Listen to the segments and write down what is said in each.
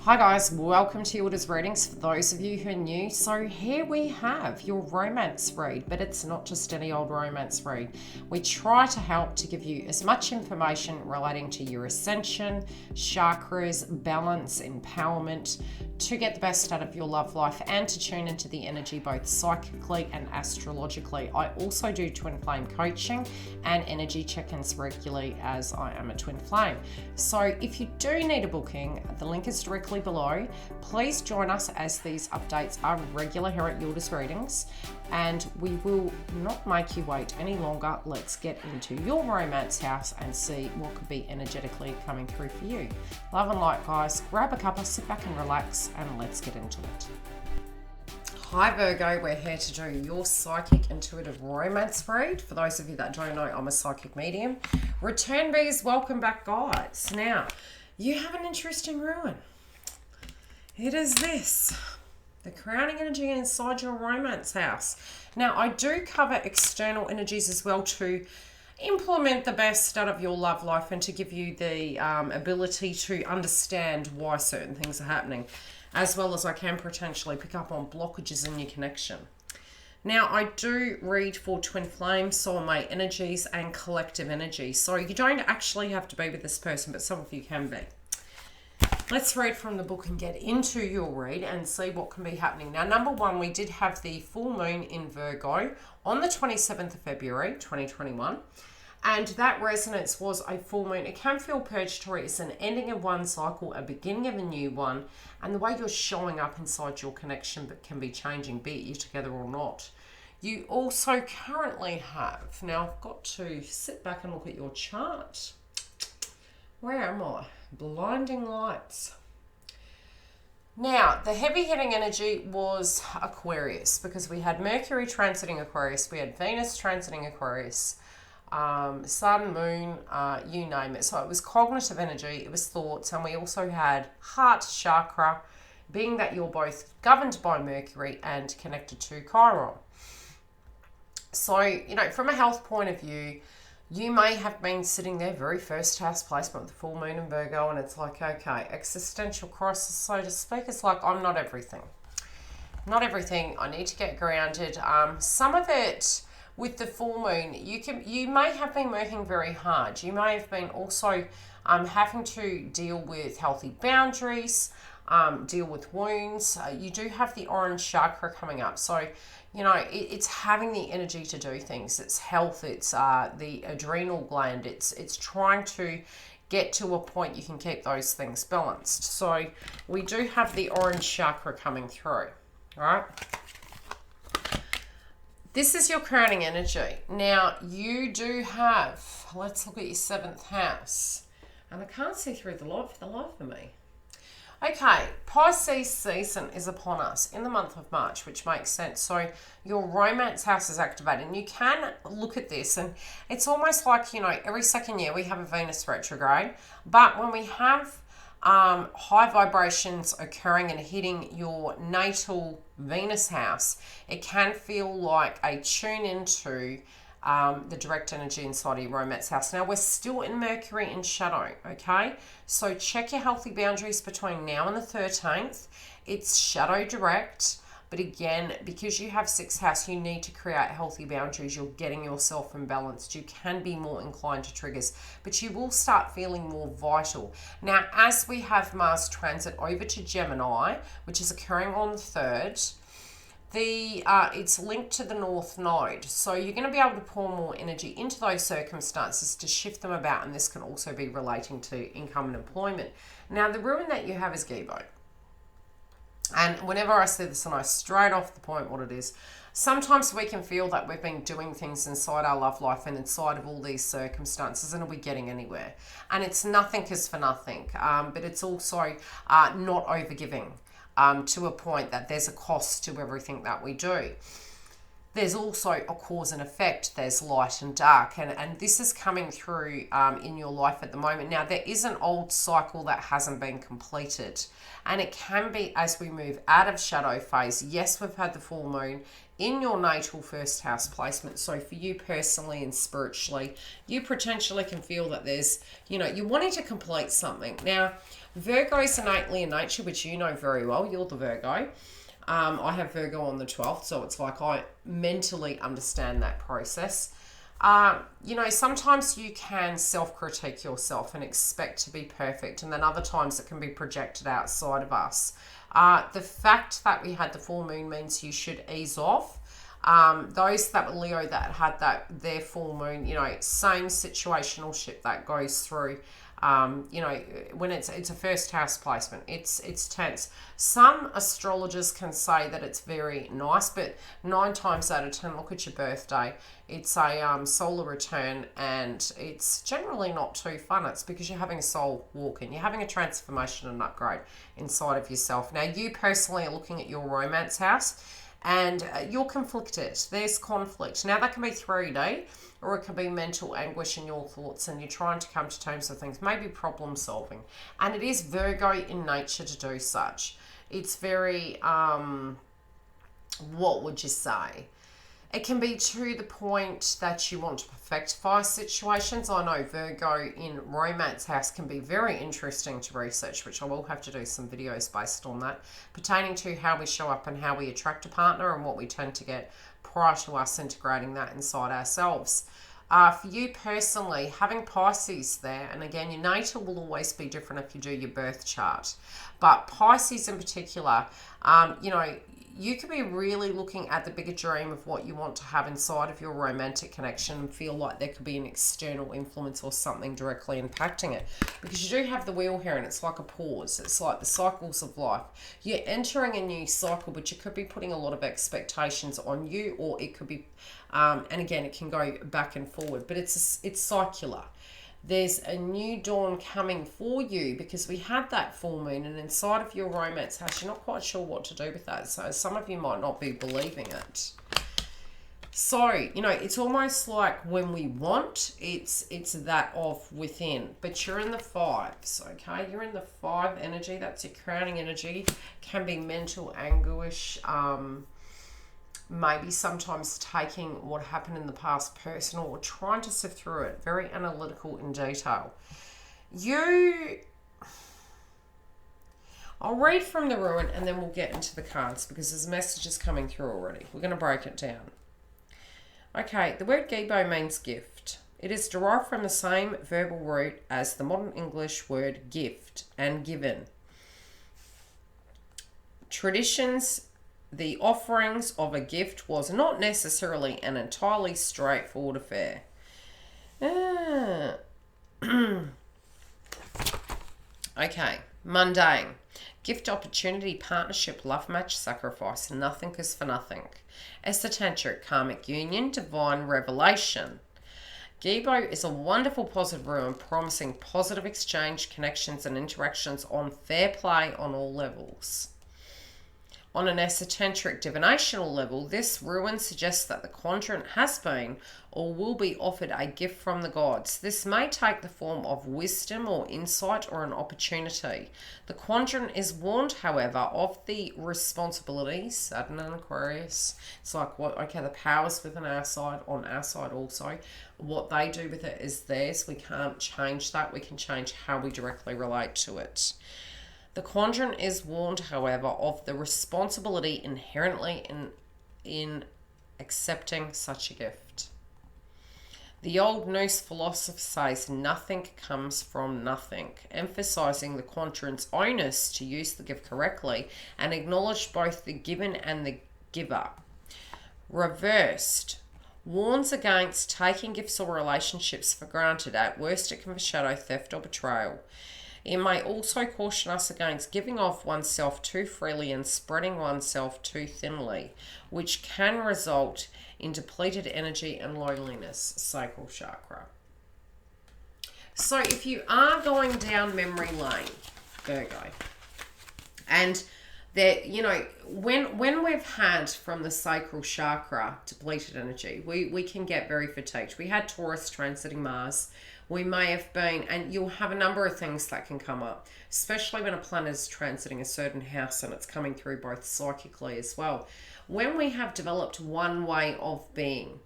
Hi guys, welcome to YILDIZ readings for those of you who are new. So here we have your romance read, but it's not just any old romance read. We try to help to give you as much information relating to your ascension, chakras, balance, empowerment, to get the best out of your love life and to tune into the energy both psychically and astrologically. I also do twin flame coaching and energy check-ins regularly as I am a twin flame. So if you do need a booking, the link is directly below. Please join us as these updates are regular here at YILDIZ readings, and we will not make you wait any longer. Let's get into your romance house and see what could be energetically coming through for you. Love and light, guys. Grab a cuppa, sit back and relax, and let's get into it. Hi Virgo, we're here to do your psychic intuitive romance read. For those of you that don't know, I'm a psychic medium. Return bees, welcome back, guys. Now, you have an interesting ruin. It is this, the crowning energy inside your romance house. Now, I do cover external energies as well to implement the best out of your love life and to give you the ability to understand why certain things are happening, as well as I can potentially pick up on blockages in your connection. Now, I do read for twin flame, soulmate energies, and collective energy. So you don't actually have to be with this person, but some of you can be. Let's read from the book and get into your read and see what can be happening. Now, number one, we did have the full moon in Virgo on the 27th of February, 2021. And that resonance was a full moon. It can feel purgatory. It's an ending of one cycle, a beginning of a new one. And the way you're showing up inside your connection can be changing, be it you're together or not. You also currently have, now I've got to sit back and look at your chart. Where am I? Blinding lights. Now, the heavy hitting energy was Aquarius, because we had Mercury transiting Aquarius, we had Venus transiting Aquarius, Sun, Moon, you name it. So it was cognitive energy, it was thoughts, and we also had heart chakra, being that you're both governed by Mercury and connected to Chiron. So, you know, from a health point of view, you may have been sitting there, very first house placement with the full moon in Virgo, and it's like, okay, existential crisis, so to speak. It's like, I'm not everything. Not everything. I need to get grounded. Some of it with the full moon, you may have been working very hard. You may have been also having to deal with healthy boundaries, deal with wounds. You do have the orange chakra coming up. So, you know, it's having the energy to do things. It's health. It's the adrenal gland. It's trying to get to a point you can keep those things balanced. So we do have the orange chakra coming through, all right? This is your crowning energy. Now, you do have, let's look at your 7th house. And I can't see through the light for the life of me. Okay, Pisces season is upon us in the month of March, which makes sense. So your romance house is activated. And you can look at this, and it's almost like, you know, every second year we have a Venus retrograde. But when we have high vibrations occurring and hitting your natal Venus house, it can feel like a tune into the direct energy inside of your romance house. Now, we're still in Mercury in shadow, okay? So check your healthy boundaries between now and the 13th. It's shadow direct, but again, because you have 6th house, you need to create healthy boundaries. You're getting yourself imbalanced. You can be more inclined to triggers, but you will start feeling more vital. Now, as we have Mars transit over to Gemini, which is occurring on the 3rd, it's linked to the North Node. So you're going to be able to pour more energy into those circumstances to shift them about, and this can also be relating to income and employment. Now, the ruin that you have is Gibo. And whenever I say this, and I straight off the point what it is, sometimes we can feel that we've been doing things inside our love life and inside of all these circumstances, and are we getting anywhere? And it's nothing is for nothing, but it's also not overgiving. To a point that there's a cost to everything that we do. There's also a cause and effect. There's light and dark. And this is coming through in your life at the moment. Now, there is an old cycle that hasn't been completed. And it can be as we move out of shadow phase. Yes, we've had the full moon in your natal 1st house placement. So for you personally and spiritually, you potentially can feel that there's, you know, you're wanting to complete something. Now, Virgo is innately in nature, which you know very well. You're the Virgo. I have Virgo on the 12th, so it's like I mentally understand that process. Sometimes you can self-critique yourself and expect to be perfect, and then other times it can be projected outside of us. The fact that we had the full moon means you should ease off. Those that were Leo that had their full moon, same situational shit that goes through. When it's a first house placement, it's tense. Some astrologers can say that it's very nice, but 9 times out of 10, look at your birthday. It's a solar return, and it's generally not too fun. It's because you're having a soul walk in. You're having a transformation and upgrade inside of yourself. Now, you personally are looking at your romance house, and you're conflicted. There's conflict. Now, that can be 3D, or it can be mental anguish in your thoughts, and you're trying to come to terms with things, maybe problem solving. And it is Virgo in nature to do such. It's very, what would you say? It can be to the point that you want to perfectify situations. I know Virgo in romance house can be very interesting to research, which I will have to do some videos based on that, pertaining to how we show up and how we attract a partner and what we tend to get prior to us integrating that inside ourselves. For you personally, having Pisces there, and again, your natal will always be different if you do your birth chart, but Pisces in particular, you could be really looking at the bigger dream of what you want to have inside of your romantic connection and feel like there could be an external influence or something directly impacting it. Because you do have the wheel here, and it's like a pause. It's like the cycles of life. You're entering a new cycle, but you could be putting a lot of expectations on you, or it could be, and again, it can go back and forward, but it's circular. There's a new dawn coming for you because we had that full moon, and inside of your romance house, you're not quite sure what to do with that. So some of you might not be believing it. So, it's almost like when we want, it's that of within. But you're in the 5s, okay? You're in the 5 energy. That's your crowning energy. Can be mental anguish, maybe sometimes taking what happened in the past personal, or trying to sift through it, very analytical in detail. I'll read from the ruin and then we'll get into the cards because there's messages coming through already. We're going to break it down. Okay, the word Gibo means gift. It is derived from the same verbal root as the modern English word gift and given. Traditions. The offerings of a gift was not necessarily an entirely straightforward affair. Okay, mundane. Gift, opportunity, partnership, love match, sacrifice, nothing is for nothing. Esoteric, karmic union, divine revelation. Gibo is a wonderful positive ruin promising positive exchange, connections and interactions on fair play on all levels. On an esoteric divinational level, this ruin suggests that the quadrant has been or will be offered a gift from the gods. This may take the form of wisdom or insight or an opportunity. The quadrant is warned, however, of the responsibilities, Saturn and Aquarius. It's like, the powers within our side, on our side also. What they do with it is theirs. We can't change that. We can change how we directly relate to it. The quadrant is warned, however, of the responsibility inherently in accepting such a gift. The old Norse philosopher says nothing comes from nothing, emphasizing the quadrant's onus to use the gift correctly and acknowledge both the given and the giver. Reversed warns against taking gifts or relationships for granted. At worst, it can foreshadow theft or betrayal. It may also caution us against giving off oneself too freely and spreading oneself too thinly, which can result in depleted energy and loneliness. Sacral chakra. So if you are going down memory lane, Virgo, and that, when we've had from the sacral chakra depleted energy, we can get very fatigued. We had Taurus transiting Mars. We may have been, and you'll have a number of things that can come up, especially when a planet is transiting a certain house and it's coming through both psychically as well. When we have developed one way of being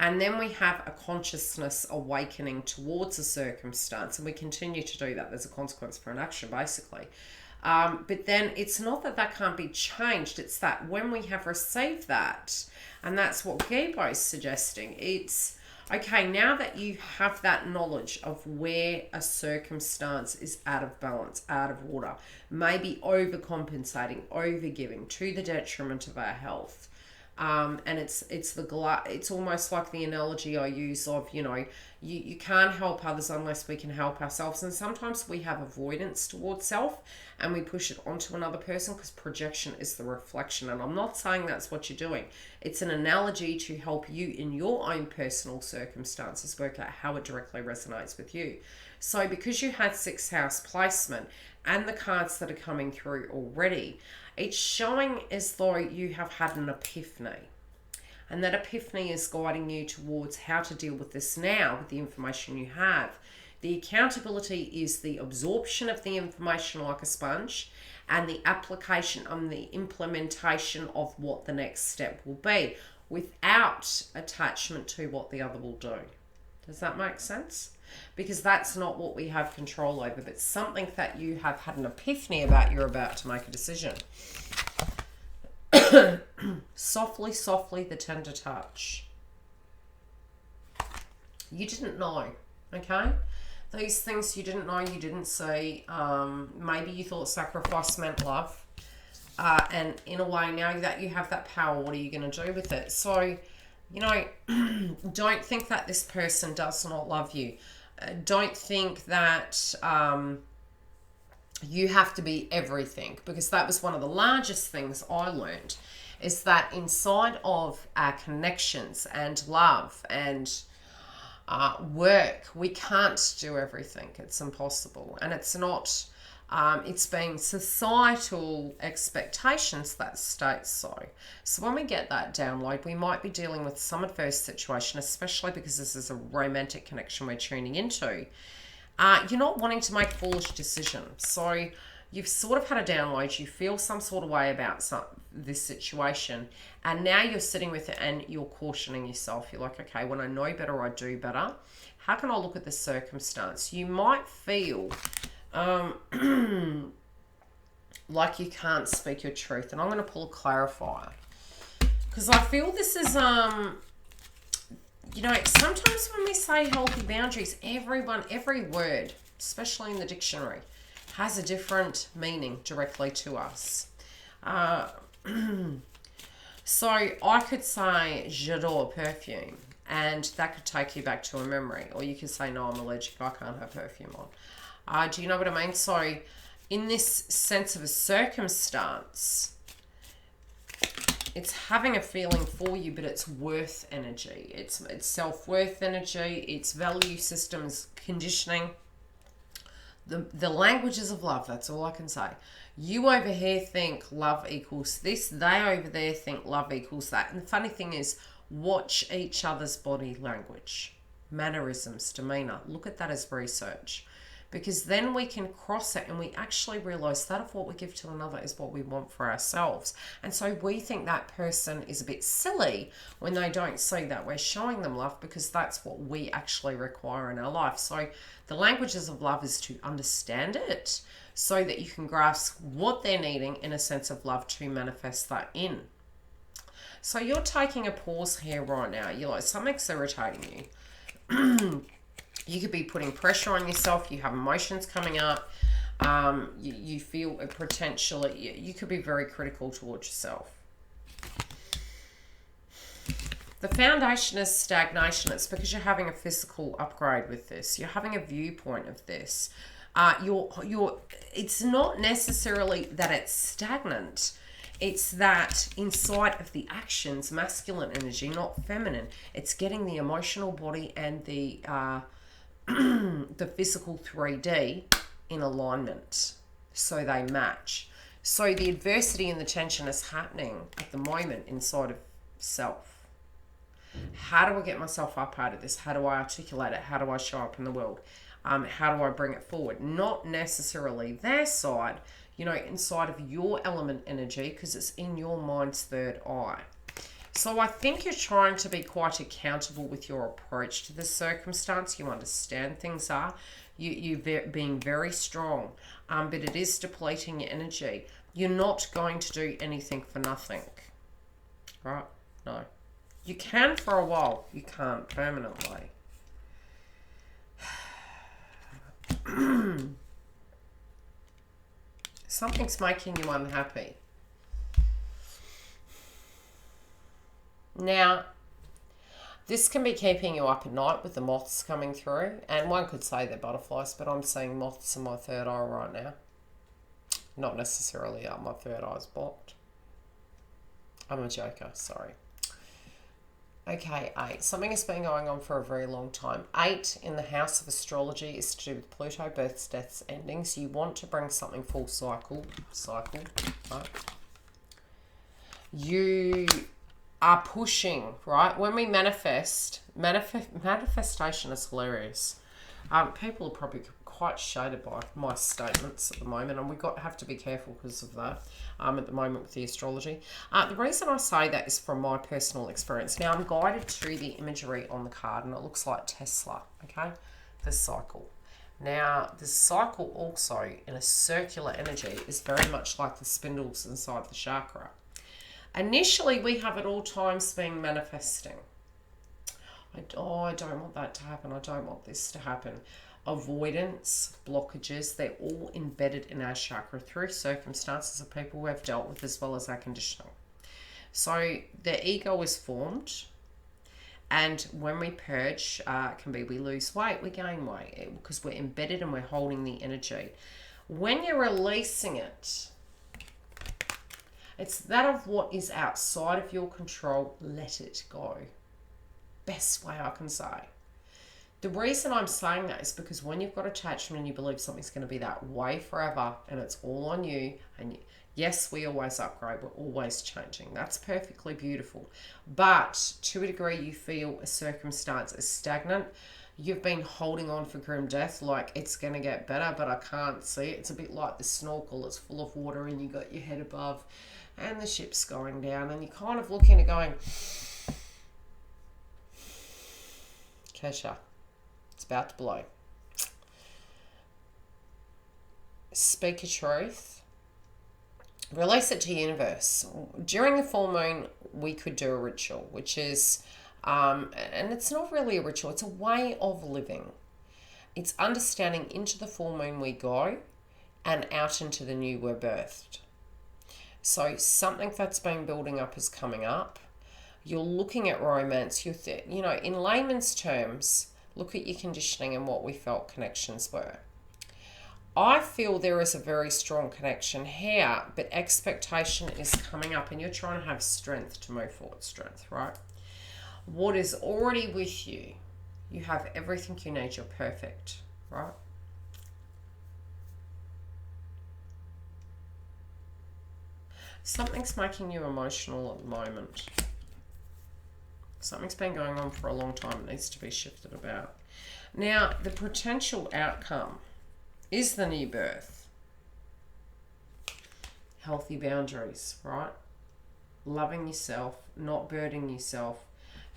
And then we have a consciousness awakening towards a circumstance, and we continue to do that. There's a consequence for an action, basically. But then it's not that that can't be changed. It's that when we have received that, and that's what Gebo's suggesting, it's, okay, now that you have that knowledge of where a circumstance is out of balance, out of order, maybe overcompensating, overgiving to the detriment of our health. And it's almost like the analogy I use of, you can't help others unless we can help ourselves. And sometimes we have avoidance towards self and we push it onto another person because projection is the reflection. And I'm not saying that's what you're doing. It's an analogy to help you in your own personal circumstances work out how it directly resonates with you. So because you had 6th house placement and the cards that are coming through already, it's showing as though you have had an epiphany. And that epiphany is guiding you towards how to deal with this now with the information you have. The accountability is the absorption of the information like a sponge and the application and the implementation of what the next step will be without attachment to what the other will do. Does that make sense? Because that's not what we have control over, but something that you have had an epiphany about, you're about to make a decision. Softly, softly, the tender touch. You didn't know, okay? These things you didn't know, you didn't see. Maybe you thought sacrifice meant love. And in a way, now that you have that power, what are you going to do with it? So, don't think that this person does not love you. Don't think that you have to be everything, because that was one of the largest things I learned, is that inside of our connections and love and work, we can't do everything. It's impossible. And it's not, it's been societal expectations that state so. So when we get that download, we might be dealing with some adverse situation, especially because this is a romantic connection we're tuning into. You're not wanting to make foolish decisions. So you've sort of had a download, you feel some sort of way about this situation, and now you're sitting with it and you're cautioning yourself. You're like, okay, when I know better, I do better. How can I look at this circumstance? You might feel like you can't speak your truth, and I'm going to pull a clarifier, because I feel this is sometimes when we say healthy boundaries, every word, especially in the dictionary, has a different meaning directly to us. So I could say j'adore perfume, and that could take you back to a memory. Or you could say, no, I'm allergic, I can't have perfume on. Do you know what I mean? So in this sense of a circumstance, it's having a feeling for you, but it's worth energy. It's self-worth energy. It's value systems conditioning. The languages of love, that's all I can say. You over here think love equals this. They over there think love equals that. And the funny thing is, watch each other's body language, mannerisms, demeanor. Look at that as research. Because then we can cross it and we actually realize that of what we give to another is what we want for ourselves. And so we think that person is a bit silly when they don't see that we're showing them love, because that's what we actually require in our life. So the languages of love is to understand it so that you can grasp what they're needing in a sense of love to manifest that in. So you're taking a pause here right now. You're like, something's irritating you. You could be putting pressure on yourself. You have emotions coming up. You feel potentially, you could be very critical towards yourself. The foundation is stagnation. It's because you're having a physical upgrade with this. You're having a viewpoint of this. It's not necessarily that it's stagnant. It's that inside of the actions, masculine energy, not feminine. It's getting the emotional body and the physical 3D in alignment so they match. So the adversity and the tension is happening at the moment inside of self. How do I get myself up out of this? How do I articulate it? How do I show up in the world? How do I bring it forward? Not necessarily their side, inside of your element energy, because it's in your mind's third eye. So I think you're trying to be quite accountable with your approach to the circumstance. You understand things are. You're being very strong, but it is depleting your energy. You're not going to do anything for nothing, right? No. You can for a while. You can't permanently. Something's making you unhappy. Now, this can be keeping you up at night with the moths coming through. And one could say they're butterflies, but I'm seeing moths in my third eye right now. Not necessarily my third eye's blocked. I'm a joker, sorry. Okay, 8. Something has been going on for a very long time. 8 in the house of astrology is to do with Pluto, births, deaths, endings. You want to bring something full cycle, right? You are pushing, right? When we manifestation is hilarious. People are probably quite shaded by my statements at the moment, and have to be careful because of that at the moment with the astrology. The reason I say that is from my personal experience. Now, I'm guided to the imagery on the card, and it looks like Tesla, okay? The cycle. Now, the cycle also, in a circular energy, is very much like the spindles inside the chakra. Initially, we have at all times been manifesting. I don't want that to happen. I don't want this to happen. Avoidance, blockages, they're all embedded in our chakra through circumstances of people who have dealt with, as well as our conditioning. So the ego is formed, and when we purge, it can be we lose weight, we gain weight, because we're embedded and we're holding the energy. When you're releasing it, it's that of what is outside of your control. Let it go. Best way I can say. The reason I'm saying that is because when you've got attachment and you believe something's going to be that way forever and it's all on you, and yes, we always upgrade, we're always changing. That's perfectly beautiful. But to a degree, you feel a circumstance is stagnant. You've been holding on for grim death, like it's going to get better, but I can't see it. It's a bit like the snorkel. It's full of water and you got your head above and the ship's going down, and you're kind of looking at going, Kesha, it's about to blow. Speak your truth. Release it to the universe. During the full moon, we could do a ritual, which is, and it's not really a ritual, it's a way of living. It's understanding into the full moon we go and out into the new we're birthed. So something that's been building up is coming up. You're looking at romance. In layman's terms, look at your conditioning and what we felt connections were. I feel there is a very strong connection here, but expectation is coming up, and you're trying to have strength to move forward. Strength, right? What is already with you, you have everything you need. You're perfect, right? Something's making you emotional at the moment. Something's been going on for a long time. It needs to be shifted about. Now, the potential outcome is the new birth. Healthy boundaries, right? Loving yourself, not burdening yourself.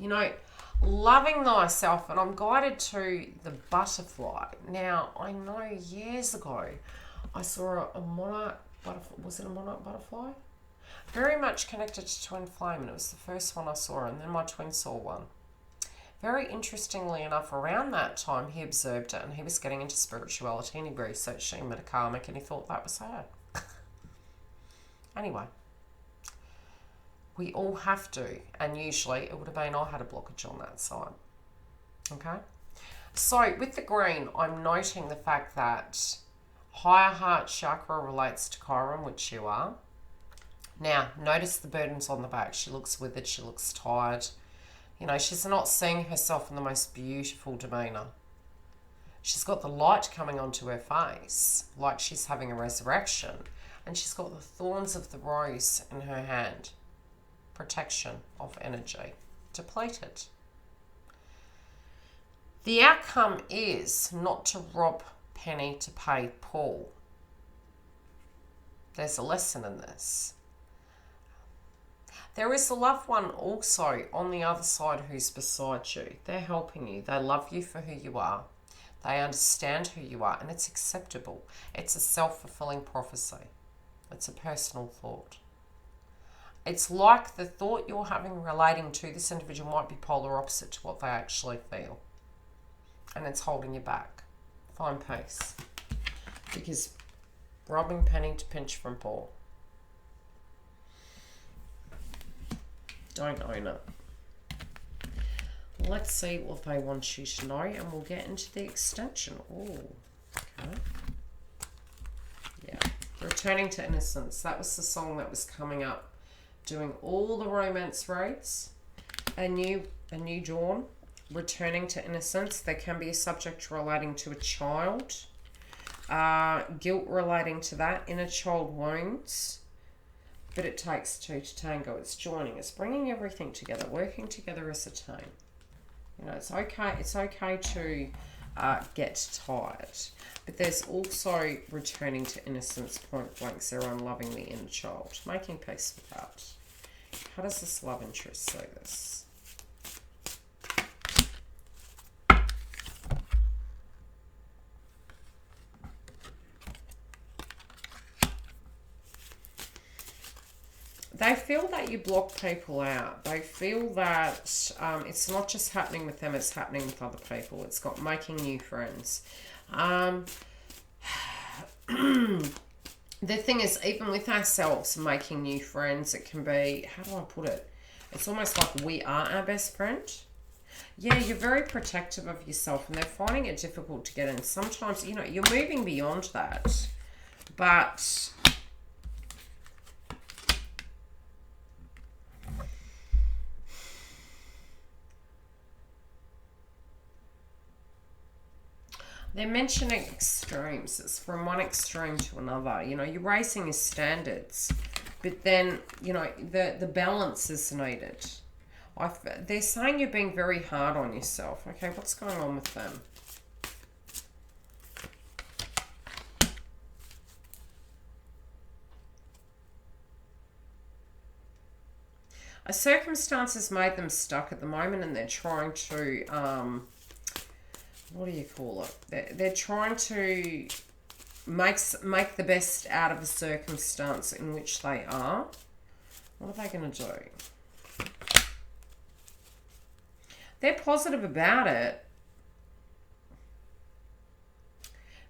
Loving thyself. And I'm guided to the butterfly. Now, I know years ago, I saw a monarch butterfly. Was it a monarch butterfly? Very much connected to twin flame, and it was the first one I saw, and then my twin saw one. Very interestingly enough, around that time, he observed it, and he was getting into spirituality, and he researched it, metakarmic, and he thought that was her. Anyway, we all have to, and usually it would have been I had a blockage on that side. Okay? So, with the green, I'm noting the fact that higher heart chakra relates to Chiron, which you are. Now, notice the burdens on the back. She looks withered. She looks tired. She's not seeing herself in the most beautiful demeanour. She's got the light coming onto her face, like she's having a resurrection. And she's got the thorns of the rose in her hand. Protection of energy. Depleted. The outcome is not to rob Penny to pay Paul. There's a lesson in this. There is a loved one also on the other side who's beside you. They're helping you. They love you for who you are. They understand who you are, and it's acceptable. It's a self-fulfilling prophecy. It's a personal thought. It's like the thought you're having relating to this individual might be polar opposite to what they actually feel. And it's holding you back. Find peace. Because robbing penny to pinch from poor. Don't own it. Let's see what they want you to know, and we'll get into the extension. Oh, okay. Yeah. Returning to Innocence. That was the song that was coming up, doing all the romance reads. A new dawn. Returning to innocence. There can be a subject relating to a child. Guilt relating to that. Inner child wounds. But it takes two to tango. It's joining. It's bringing everything together. Working together as a team. You know, it's okay. It's okay to get tired. But there's also returning to innocence, point blank, zero, and loving the inner child. Making peace with that. How does this love interest say this? They feel that you block people out. They feel that it's not just happening with them, it's happening with other people. It's got making new friends. The thing is, even with ourselves making new friends, it can be, how do I put it? It's almost like we are our best friend. Yeah, you're very protective of yourself, and they're finding it difficult to get in. Sometimes, you know, you're moving beyond that. But they're mentioning extremes. It's from one extreme to another. You know, you're raising your standards. But then, you know, the balance is needed. They're saying you're being very hard on yourself. Okay, what's going on with them? A circumstance has made them stuck at the moment, and they're trying to... what do you call it? They're trying to make the best out of a circumstance in which they are. What are they going to do? They're positive about it.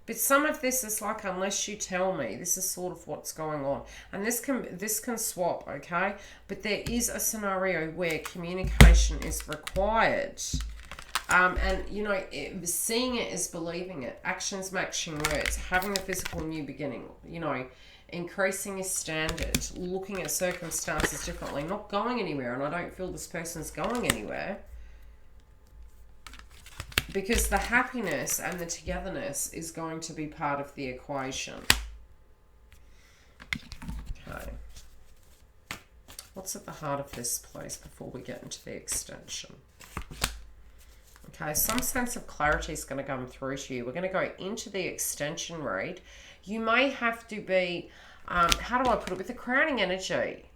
But some of this is like, unless you tell me, this is sort of what's going on. And this can swap, okay? But there is a scenario where communication is required. And, you know, seeing it is believing it. Actions matching words. Having a physical new beginning. You know, increasing your standard. Looking at circumstances differently. Not going anywhere. And I don't feel this person's going anywhere. Because the happiness and the togetherness is going to be part of the equation. Okay. What's at the heart of this, please, before we get into the extension? Okay, some sense of clarity is going to come through to you. We're going to go into the extension read. You may have to be, how do I put it, with the crowning energy.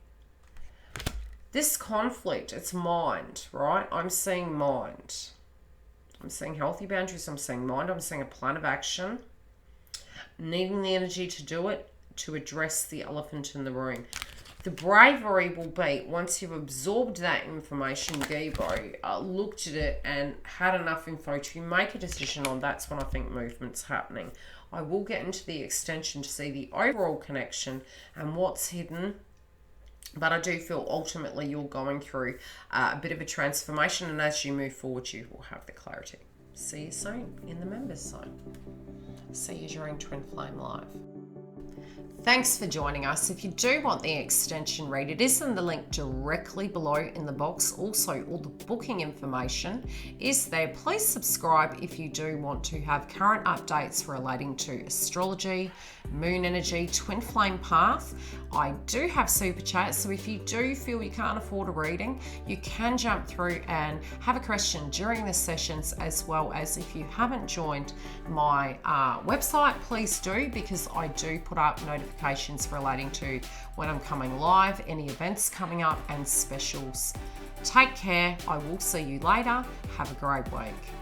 This conflict, it's mind, right? I'm seeing mind. I'm seeing healthy boundaries. I'm seeing mind. I'm seeing a plan of action. Needing the energy to do it, to address the elephant in the room. The bravery will be, once you've absorbed that information, Gibo, looked at it and had enough info to make a decision on, that's when I think movement's happening. I will get into the extension to see the overall connection and what's hidden. But I do feel ultimately you're going through a bit of a transformation, and as you move forward, you will have the clarity. See you soon in the Members Zone. See you during Twin Flame Live. Thanks for joining us. If you do want the extension read, it is in the link directly below in the box. Also, all the booking information is there. Please subscribe if you do want to have current updates relating to astrology, moon energy, twin flame path. I do have super chats, so if you do feel you can't afford a reading, you can jump through and have a question during the sessions, as well as if you haven't joined my website, please do, because I do put up notifications relating to when I'm coming live, any events coming up, and specials. Take care. I will see you later. Have a great week.